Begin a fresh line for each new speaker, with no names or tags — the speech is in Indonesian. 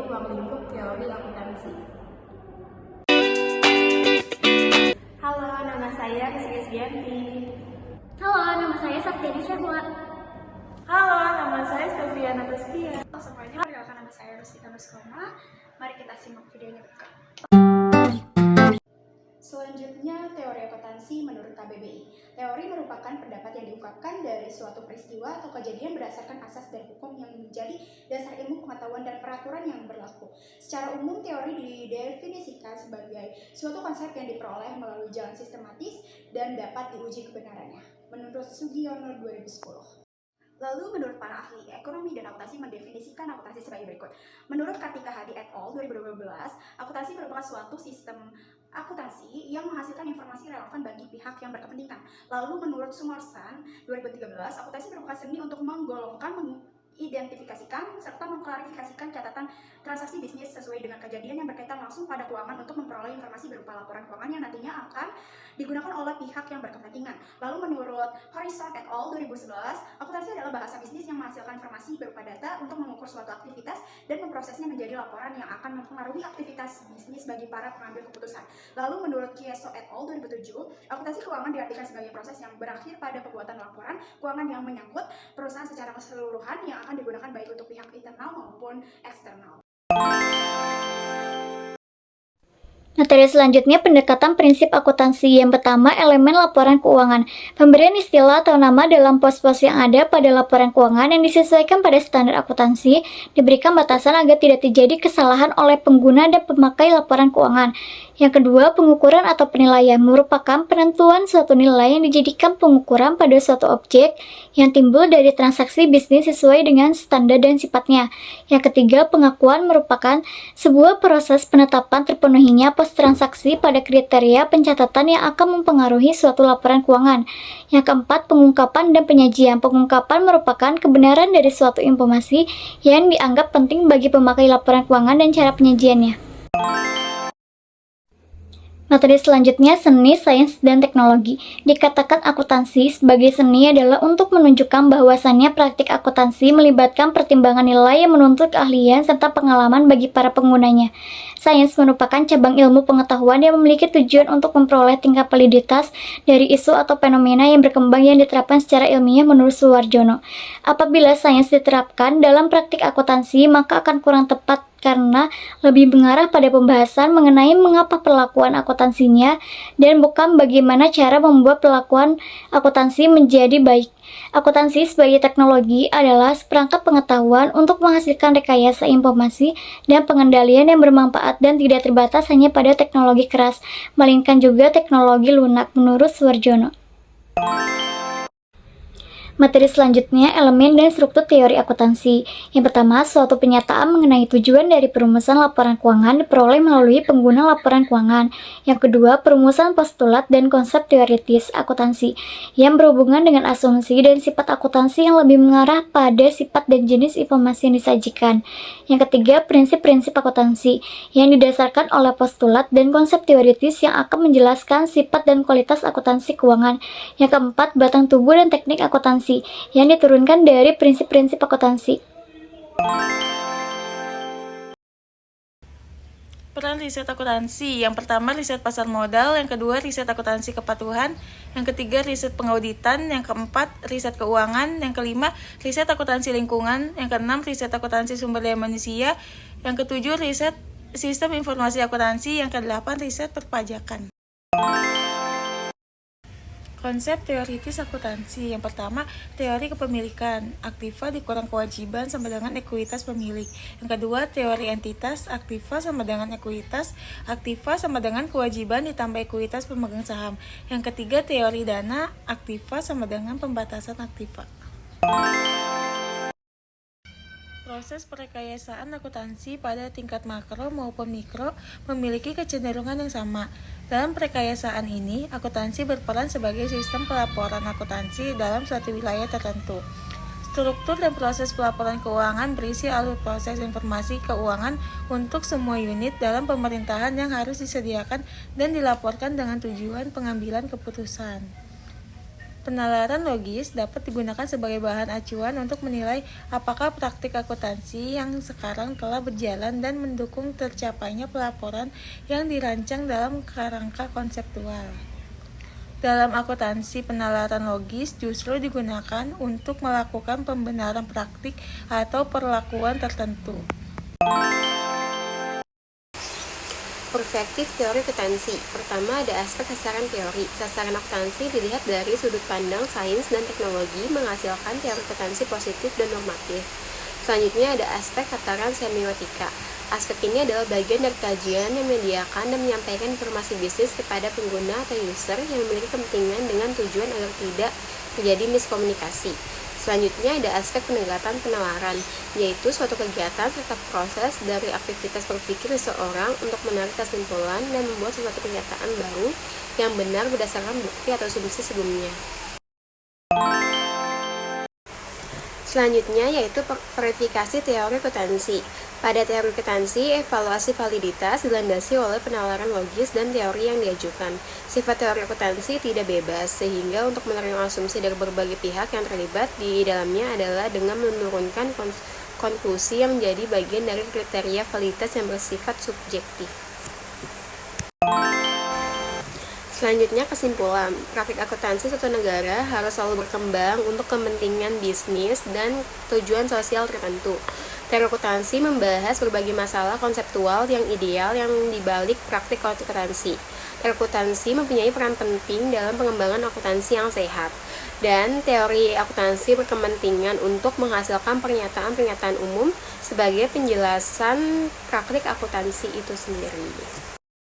ruang lingkup teori akuntansi.
Halo, nama saya Rizky Sgianti.
Halo, nama saya Saptiani Syahwa.
Halo, nama saya Steviana Tuskia.
Halo semuanya, perkenalkan nama saya Rosita Nuskoma. Mari kita simak videonya berikut. Selanjutnya, teori akuntansi menurut KBBI. Teori merupakan pendapat yang diungkapkan dari suatu peristiwa atau kejadian berdasarkan asas dan hukum yang menjadi dasar ilmu pengetahuan dan peraturan yang berlaku. Secara umum, teori didefinisikan sebagai suatu konsep yang diperoleh melalui jalan sistematis dan dapat diuji kebenarannya. Menurut Sugiono 2010. Lalu menurut para ahli ekonomi dan akuntansi mendefinisikan akuntansi sebagai berikut. Menurut Kartika Hadi et al. 2012, akuntansi merupakan suatu sistem akuntansi yang menghasilkan informasi relevan bagi pihak yang berkepentingan. Lalu menurut Sumarsan 2013, akuntansi merupakan seni untuk menggolongkan, mengidentifikasikan, serta mengklarifikasikan catatan transaksi bisnis sesuai dengan kejadian yang berkaitan langsung pada keuangan untuk memperoleh informasi berupa laporan keuangan yang nantinya akan digunakan oleh pihak yang berkepentingan. Lalu menurut Horizon et al. 2011, akuntansi adalah bahasa bisnis yang menghasilkan informasi berupa data untuk mengukur suatu aktivitas dan memprosesnya menjadi laporan yang akan mempengaruhi aktivitas bisnis bagi para pengambil keputusan. Lalu menurut Kieso et al. 2007, akuntansi keuangan diartikan sebagai proses yang berakhir pada pembuatan laporan keuangan yang menyangkut perusahaan secara keseluruhan yang akan digunakan baik untuk pihak internal maupun eksternal.
Materi selanjutnya pendekatan prinsip akuntansi. Yang pertama, elemen laporan keuangan. Pemberian istilah atau nama dalam pos-pos yang ada pada laporan keuangan yang disesuaikan pada standar akuntansi, diberikan batasan agar tidak terjadi kesalahan oleh pengguna dan pemakai laporan keuangan. Yang kedua, pengukuran atau penilaian merupakan penentuan suatu nilai yang dijadikan pengukuran pada suatu objek yang timbul dari transaksi bisnis sesuai dengan standar dan sifatnya. Yang ketiga, pengakuan merupakan sebuah proses penetapan terpenuhinya pos transaksi pada kriteria pencatatan yang akan mempengaruhi suatu laporan keuangan. Yang keempat, pengungkapan dan penyajian. Pengungkapan merupakan kebenaran dari suatu informasi yang dianggap penting bagi pemakai laporan keuangan dan cara penyajiannya. Materi selanjutnya, seni, sains, dan teknologi. Dikatakan akuntansi sebagai seni adalah untuk menunjukkan bahwasannya praktik akuntansi melibatkan pertimbangan nilai yang menuntut keahlian serta pengalaman bagi para penggunanya. Sains merupakan cabang ilmu pengetahuan yang memiliki tujuan untuk memperoleh tingkat validitas dari isu atau fenomena yang berkembang yang diterapkan secara ilmiah menurut Suwarjono. Apabila sains diterapkan dalam praktik akuntansi, maka akan kurang tepat karena lebih mengarah pada pembahasan mengenai mengapa perlakuan akuntansinya dan bukan bagaimana cara membuat perlakuan akuntansi menjadi baik. Akuntansi sebagai teknologi adalah seperangkat pengetahuan untuk menghasilkan rekayasa informasi dan pengendalian yang bermanfaat dan tidak terbatas hanya pada teknologi keras, melainkan juga teknologi lunak menurut Suwarjono. Materi selanjutnya, elemen dan struktur teori akuntansi. Yang pertama, suatu penyataan mengenai tujuan dari perumusan laporan keuangan diperoleh melalui pengguna laporan keuangan. Yang kedua, perumusan postulat dan konsep teoritis akuntansi yang berhubungan dengan asumsi dan sifat akuntansi yang lebih mengarah pada sifat dan jenis informasi yang disajikan. Yang ketiga, prinsip-prinsip akuntansi yang didasarkan oleh postulat dan konsep teoritis yang akan menjelaskan sifat dan kualitas akuntansi keuangan. Yang keempat, batang tubuh dan teknik akuntansi yang diturunkan dari prinsip-prinsip akuntansi.
Peran riset akuntansi. Yang pertama, riset pasar modal. Yang kedua, riset akuntansi kepatuhan. Yang ketiga, riset pengauditan. Yang keempat, riset keuangan. Yang kelima, riset akuntansi lingkungan. Yang keenam, riset akuntansi sumber daya manusia. Yang ketujuh, riset sistem informasi akuntansi. Yang kedelapan, riset perpajakan. Konsep teoritis akuntansi. Yang pertama, teori kepemilikan. Aktiva dikurang kewajiban sama dengan ekuitas pemilik. Yang kedua, teori entitas. Aktiva sama dengan ekuitas. Aktiva sama dengan kewajiban ditambah ekuitas pemegang saham. Yang ketiga, teori dana. Aktiva sama dengan pembatasan aktiva. Proses perekayasaan akuntansi pada tingkat makro maupun mikro memiliki kecenderungan yang sama. Dalam perekayasaan ini, akuntansi berperan sebagai sistem pelaporan akuntansi dalam suatu wilayah tertentu. Struktur dan proses pelaporan keuangan berisi alur proses informasi keuangan untuk semua unit dalam pemerintahan yang harus disediakan dan dilaporkan dengan tujuan pengambilan keputusan. Penalaran logis dapat digunakan sebagai bahan acuan untuk menilai apakah praktik akuntansi yang sekarang telah berjalan dan mendukung tercapainya pelaporan yang dirancang dalam kerangka konseptual. Dalam akuntansi, penalaran logis justru digunakan untuk melakukan pembenaran praktik atau perlakuan tertentu.
Perspektif teori akuntansi. Pertama, ada aspek sasaran teori. Sasaran akuntansi dilihat dari sudut pandang sains dan teknologi, menghasilkan teori akuntansi positif dan normatif. Selanjutnya ada aspek tataran semiotika. Aspek ini adalah bagian dari kajian yang menyediakan dan menyampaikan informasi bisnis kepada pengguna atau user yang memiliki kepentingan dengan tujuan agar tidak terjadi miskomunikasi. Selanjutnya ada aspek penegakan penalaran, yaitu suatu kegiatan serta proses dari aktivitas berpikir seseorang untuk menarik kesimpulan dan membuat suatu pernyataan baru yang benar berdasarkan bukti atau asumsi sebelumnya. Selanjutnya yaitu verifikasi teori akuntansi. Pada teori akuntansi, evaluasi validitas dilandasi oleh penalaran logis dan teori yang diajukan. Sifat teori akuntansi tidak bebas, sehingga untuk menerima asumsi dari berbagai pihak yang terlibat di dalamnya adalah dengan menurunkan konklusi yang menjadi bagian dari kriteria validitas yang bersifat subjektif. Selanjutnya kesimpulan, praktik akuntansi suatu negara harus selalu berkembang untuk kepentingan bisnis dan tujuan sosial tertentu. Teori akuntansi membahas berbagai masalah konseptual yang ideal yang dibalik praktik akuntansi. Teori akuntansi mempunyai peran penting dalam pengembangan akuntansi yang sehat. Dan teori akuntansi berkepentingan untuk menghasilkan pernyataan-pernyataan umum sebagai penjelasan praktik akuntansi itu sendiri.